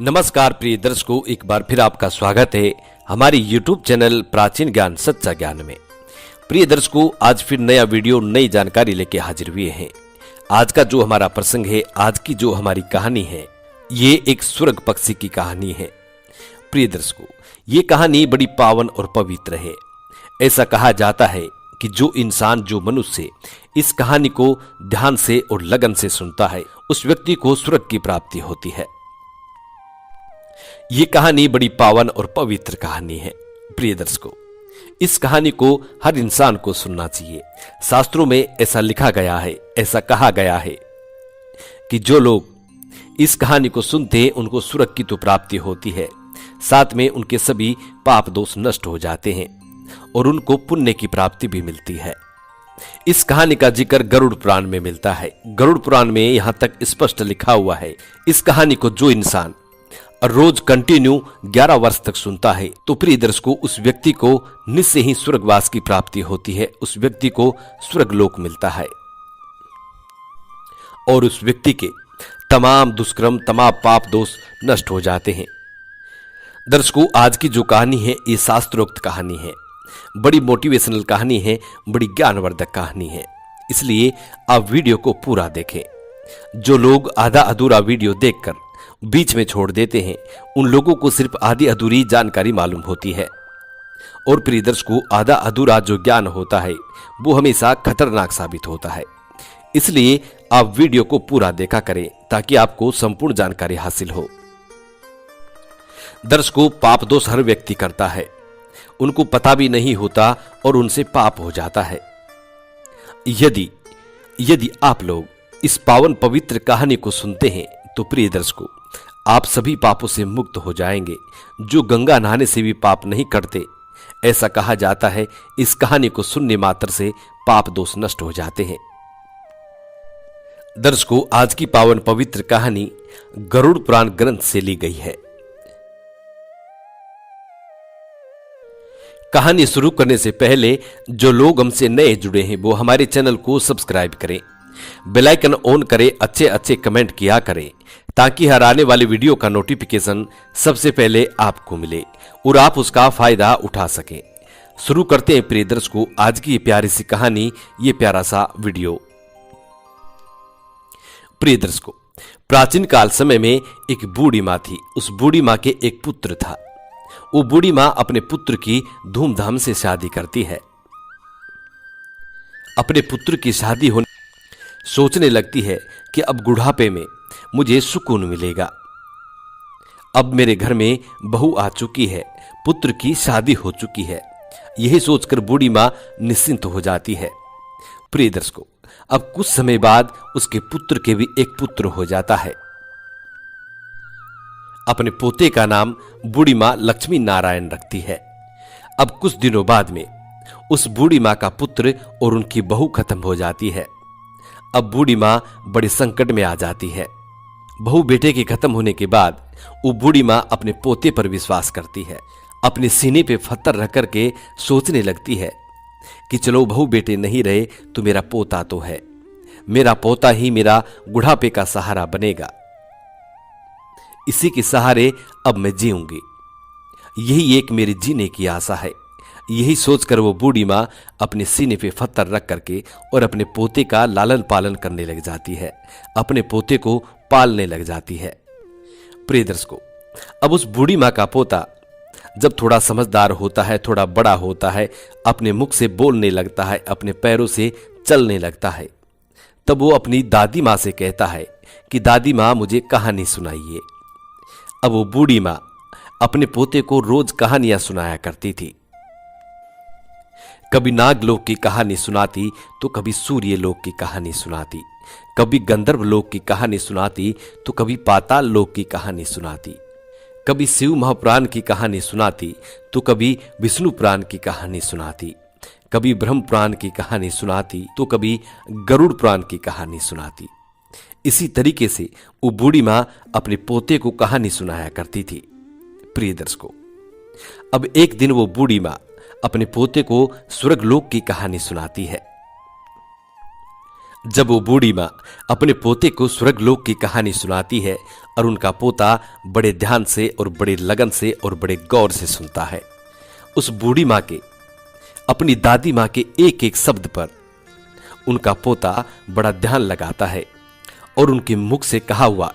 नमस्कार प्रिय दर्शकों, एक बार फिर आपका स्वागत है हमारे YouTube चैनल प्राचीन ज्ञान सच्चा ज्ञान में। प्रिय दर्शकों, आज फिर नया वीडियो नई जानकारी लेके हाजिर हुए हैं। आज का जो हमारा प्रसंग है, आज की जो हमारी कहानी है, ये एक स्वर्ग पक्षी की कहानी है। प्रिय दर्शकों, ये कहानी बड़ी पावन और पवित्र है। ऐसा कहा जाता है कि जो इंसान, जो मनुष्य इस कहानी को ध्यान से और लगन से सुनता है, उस व्यक्ति को स्वर्ग की प्राप्ति होती है। ये कहानी बड़ी पावन और पवित्र कहानी है। प्रिय दर्शकों, इस कहानी को हर इंसान को सुनना चाहिए। शास्त्रों में ऐसा लिखा गया है, ऐसा कहा गया है कि जो लोग इस कहानी को सुनते हैं उनको स्वर्ग की तो प्राप्ति होती है, साथ में उनके सभी पाप दोष नष्ट हो जाते हैं और उनको पुण्य की प्राप्ति भी मिलती है। इस कहानी का जिक्र गरुड़ पुराण में मिलता है। गरुड़ पुराण में यहां तक स्पष्ट लिखा हुआ है, इस कहानी को जो इंसान रोज कंटिन्यू 11 वर्ष तक सुनता है तो प्रिय दर्शकों, उस व्यक्ति को निश्चय ही स्वर्गवास की प्राप्ति होती है, उस व्यक्ति को स्वर्गलोक मिलता है और उस व्यक्ति के तमाम दुष्कर्म, तमाम पाप दोष नष्ट हो जाते हैं। दर्शकों, आज की जो कहानी है ये शास्त्रोक्त कहानी है, बड़ी मोटिवेशनल कहानी है, बड़ी ज्ञानवर्धक कहानी है, इसलिए आप वीडियो को पूरा देखें। जो लोग आधा अधूरा वीडियो देखकर बीच में छोड़ देते हैं, उन लोगों को सिर्फ आधी अधूरी जानकारी मालूम होती है। और प्रिय दर्शकों, आधा अधूरा जो ज्ञान होता है वो हमेशा खतरनाक साबित होता है, इसलिए आप वीडियो को पूरा देखा करें ताकि आपको संपूर्ण जानकारी हासिल हो। दर्शकों, पाप दोष हर व्यक्ति करता है, उनको पता भी नहीं होता और उनसे पाप हो जाता है। यदि आप लोग इस पावन पवित्र कहानी को सुनते हैं तो प्रिय दर्शकों, आप सभी पापों से मुक्त हो जाएंगे। जो गंगा नहाने से भी पाप नहीं करते, ऐसा कहा जाता है, इस कहानी को सुनने मात्र से पाप दोष नष्ट हो जाते हैं। दर्शकों, आज की पावन पवित्र कहानी गरुड़ पुराण ग्रंथ से ली गई है। कहानी शुरू करने से पहले जो लोग हमसे नए जुड़े हैं वो हमारे चैनल को सब्सक्राइब करें, बेल आइकन ऑन करें, अच्छे कमेंट किया करें ताकि हर आने वाले वीडियो का नोटिफिकेशन सबसे पहले आपको मिले और आप उसका फायदा उठा सकें। शुरू करते हैं प्रिय दर्शकों आज की ये प्यारी सी कहानी, ये प्यारा सा वीडियो। प्रिय दर्शकों, प्राचीन काल समय में एक बूढ़ी मां थी। उस बूढ़ी मां के एक पुत्र था। वो बूढ़ी मां अपने पुत्र की धूमधाम से शादी करती है। अपने पुत्र की शादी होने सोचने लगती है कि अब बुढ़ापे में मुझे सुकून मिलेगा। अब मेरे घर में बहू आ चुकी है, पुत्र की शादी हो चुकी है। यही सोचकर बूढ़ी मां निश्चिंत हो जाती है। प्रिय दर्शकों, अब कुछ समय बाद उसके पुत्र के भी एक पुत्र हो जाता है। अपने पोते का नाम बूढ़ी मां लक्ष्मी नारायण रखती है। अब कुछ दिनों बाद में उस बूढ़ी मां का पुत्र और उनकी बहू खत्म हो जाती है। अब बूढ़ी मां बड़े संकट में आ जाती है। बहू बेटे के खत्म होने के बाद वो बूढ़ी मां अपने पोते पर विश्वास करती है। अपने सीने पे पत्थर रख करके सोचने लगती है कि चलो बहू बेटे नहीं रहे तो मेरा पोता तो है, मेरा पोता ही मेरा बुढ़ापे का सहारा बनेगा, इसी के सहारे अब मैं जीऊंगी, यही एक मेरे जीने की आशा है। यही सोचकर वो बूढ़ी मां अपने सीने पे पत्थर रख करके और अपने पोते का लालन पालन करने लग जाती है, अपने पोते को पालने लग जाती है। प्रिय दर्शकों, अब उस बूढ़ी मां का पोता जब थोड़ा समझदार होता है, थोड़ा बड़ा होता है, अपने मुख से बोलने लगता है, अपने पैरों से चलने लगता है, तब वो अपनी दादी मां से कहता है कि दादी मां मुझे कहानी सुनाइए। अब वो बूढ़ी मां अपने पोते को रोज कहानियां सुनाया करती थी। कभी नागलोक की कहानी सुनाती तो कभी सूर्य लोक की कहानी सुनाती, कभी गंधर्व लोक की कहानी सुनाती तो कभी पाताल लोक की कहानी सुनाती, कभी शिव महापुराण की कहानी सुनाती तो कभी विष्णु पुराण की कहानी सुनाती, कभी ब्रह्म पुराण की कहानी सुनाती तो कभी गरुड़ पुराण की कहानी सुनाती। इसी तरीके से वो बूढ़ी मां अपने पोते को कहानी सुनाया करती थी। प्रिय दर्शकों, अब एक दिन वो बूढ़ी मां अपने पोते को स्वर्गलोक की कहानी सुनाती है। जब वो बूढ़ी माँ अपने पोते को स्वर्गलोक की कहानी सुनाती है और उनका पोता बड़े ध्यान से और बड़े लगन से और बड़े गौर से सुनता है, उस बूढ़ी माँ के, अपनी दादी माँ के एक एक शब्द पर उनका पोता बड़ा ध्यान लगाता है और उनके मुख से कहा हुआ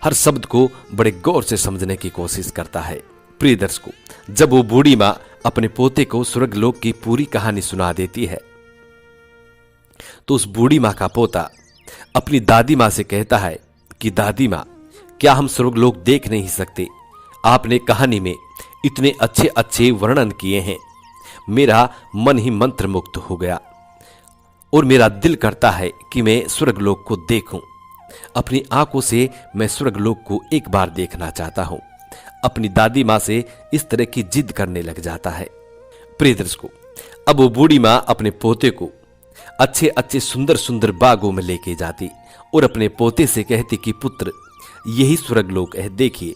हर शब्द को बड़े गौर से समझने की कोशिश करता है। प्रिय दर्शकों, जब वो बूढ़ी माँ अपने पोते को स्वर्गलोक की पूरी कहानी सुना देती है तो उस बूढ़ी माँ का पोता अपनी दादी माँ से कहता है कि दादी माँ, क्या हम स्वर्गलोक देख नहीं सकते? आपने कहानी में इतने अच्छे अच्छे वर्णन किए हैं, मेरा मन ही मंत्र मुक्त हो गया और मेरा दिल करता है कि मैं स्वर्गलोक को देखूं। अपनी आंखों से मैं स्वर्गलोक को एक बार देखना चाहता हूं। अपनी दादी माँ से इस तरह की जिद करने लग जाता है। प्रिय दर्शकों, अब वो बूढ़ी माँ अपने पोते को अच्छे अच्छे सुंदर सुंदर बागों में लेके जाती और अपने पोते से कहती कि पुत्र, यही स्वर्गलोक है, देखिए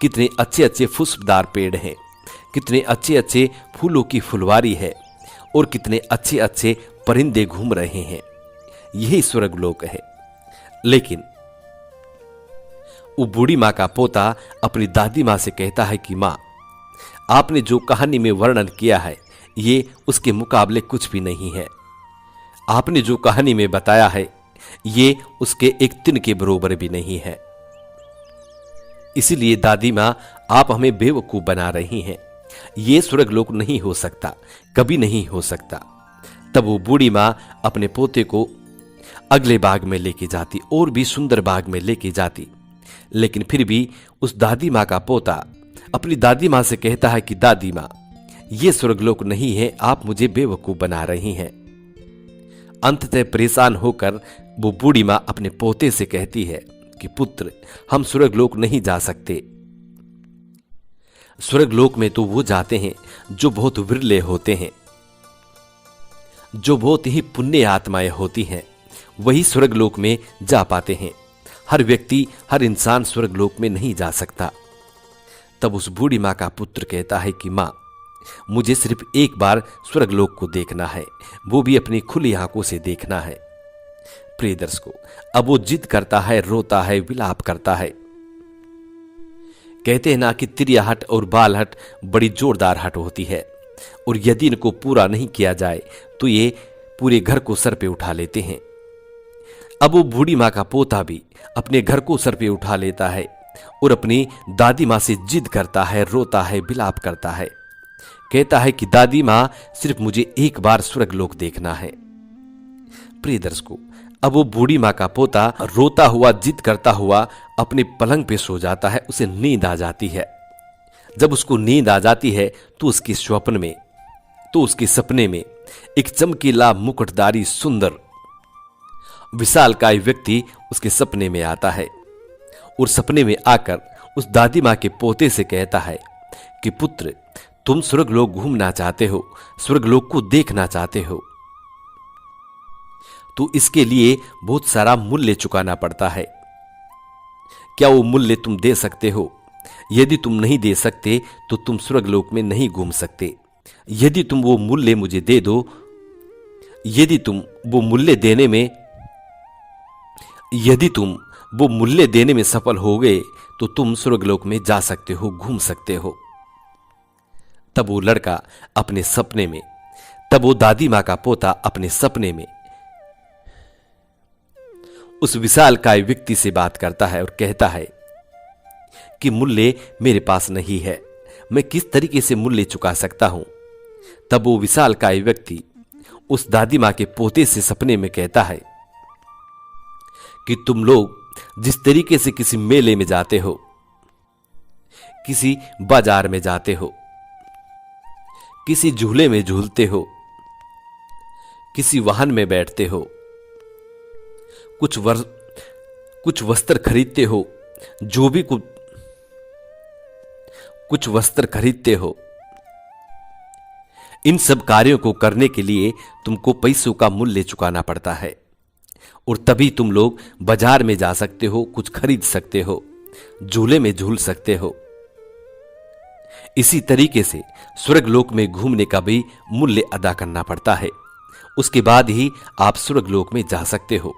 कितने अच्छे अच्छे खुशबूदार पेड़ हैं, कितने अच्छे अच्छे फूलों की फुलवारी है और कितने अच्छे अच्छे परिंदे घूम रहे हैं, यही स्वर्गलोक है। लेकिन वो बूढ़ी माँ का पोता अपनी दादी माँ से कहता है कि माँ, आपने जो कहानी में वर्णन किया है ये उसके मुकाबले कुछ भी नहीं है। आपने जो कहानी में बताया है ये उसके एक तिन के बरोबर भी नहीं है। इसीलिए दादी माँ, आप हमें बेवकूफ बना रही हैं, ये स्वर्गलोक नहीं हो सकता, कभी नहीं हो सकता। तब वो बूढ़ी माँ अपने पोते को अगले बाग में लेके जाती और भी सुंदर बाग में लेके जाती, लेकिन फिर भी उस दादी माँ का पोता अपनी दादी माँ से कहता है कि दादी माँ, ये स्वर्गलोक नहीं है, आप मुझे बेवकूफ बना रही हैं। अंततः परेशान होकर वो बूढ़ी माँ अपने पोते से कहती है कि पुत्र, हम स्वर्गलोक नहीं जा सकते। स्वर्गलोक में तो वो जाते हैं जो बहुत विरले होते हैं, जो बहुत ही पुण्य आत्माएं होती हैं, वही स्वर्गलोक में जा पाते हैं। हर व्यक्ति, हर इंसान स्वर्गलोक में नहीं जा सकता। तब उस बूढ़ी माँ का पुत्र कहता है कि माँ, मुझे सिर्फ एक बार स्वर्गलोक को देखना है, वो भी अपनी खुली आंखों से देखना है। प्रिय दर्शकों, अब वो जिद करता है, रोता है, विलाप करता है। कहते हैं ना कि तिरिया हट और बाल हट बड़ी जोरदार हट होती है और यदि इनको पूरा नहीं किया जाए तो ये पूरे घर को सर पे उठा लेते हैं। अब वो बूढ़ी माँ का पोता भी अपने घर को सर पे उठा लेता है और अपनी दादी माँ से जिद करता है, रोता है, विलाप करता है। कहता है कि दादी माँ, सिर्फ मुझे एक बार स्वर्गलोक देखना है। प्रिय दर्शकों, अब वो बूढ़ी माँ का पोता रोता हुआ, जिद करता हुआ अपने पलंग पे सो जाता है। उसे नींद आ जाती है। जब उसको नींद आ जाती है तो उसके सपने में एक चमकीला मुकुटधारी सुंदर विशालकाय व्यक्ति उसके सपने में आता है और सपने में आकर उस दादी माँ के पोते से कहता है कि पुत्र, तुम स्वर्गलोक घूमना चाहते हो, स्वर्गलोक को देखना चाहते हो, तो इसके लिए बहुत सारा मूल्य चुकाना पड़ता है। क्या वो मूल्य तुम दे सकते हो? यदि तुम नहीं दे सकते तो तुम स्वर्गलोक में नहीं घूम सकते। यदि तुम वो मूल्य मुझे दे दो, यदि तुम वो मूल्य देने में सफल हो गए तो तुम स्वर्गलोक में जा सकते हो, घूम सकते हो। तब वो लड़का अपने सपने में, तब वो दादी माँ का पोता अपने सपने में उस विशालकाय व्यक्ति से बात करता है और कहता है कि मूल्य मेरे पास नहीं है, मैं किस तरीके से मूल्य चुका सकता हूं। तब वो विशालकाय व्यक्ति उस दादी माँ के पोते से सपने में कहता है कि तुम लोग जिस तरीके से किसी मेले में जाते हो, किसी बाजार में जाते हो, किसी झूले में झूलते हो, किसी वाहन में बैठते हो, कुछ वस्त्र खरीदते हो, जो भी कुछ वस्त्र खरीदते हो, इन सब कार्यों को करने के लिए तुमको पैसों का मूल्य चुकाना पड़ता है और तभी तुम लोग बाजार में जा सकते हो, कुछ खरीद सकते हो, झूले में झूल सकते हो। इसी तरीके से स्वर्गलोक में घूमने का भी मूल्य अदा करना पड़ता है। उसके बाद ही आप स्वर्गलोक में जा सकते हो।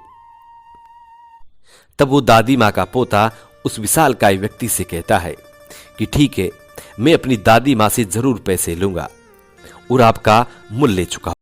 तब वो दादी माँ का पोता उस विशालकाय व्यक्ति से कहता है कि ठीक है, मैं अपनी दादी माँ से जरूर पैसे लूंगा और आपका मूल्य चुका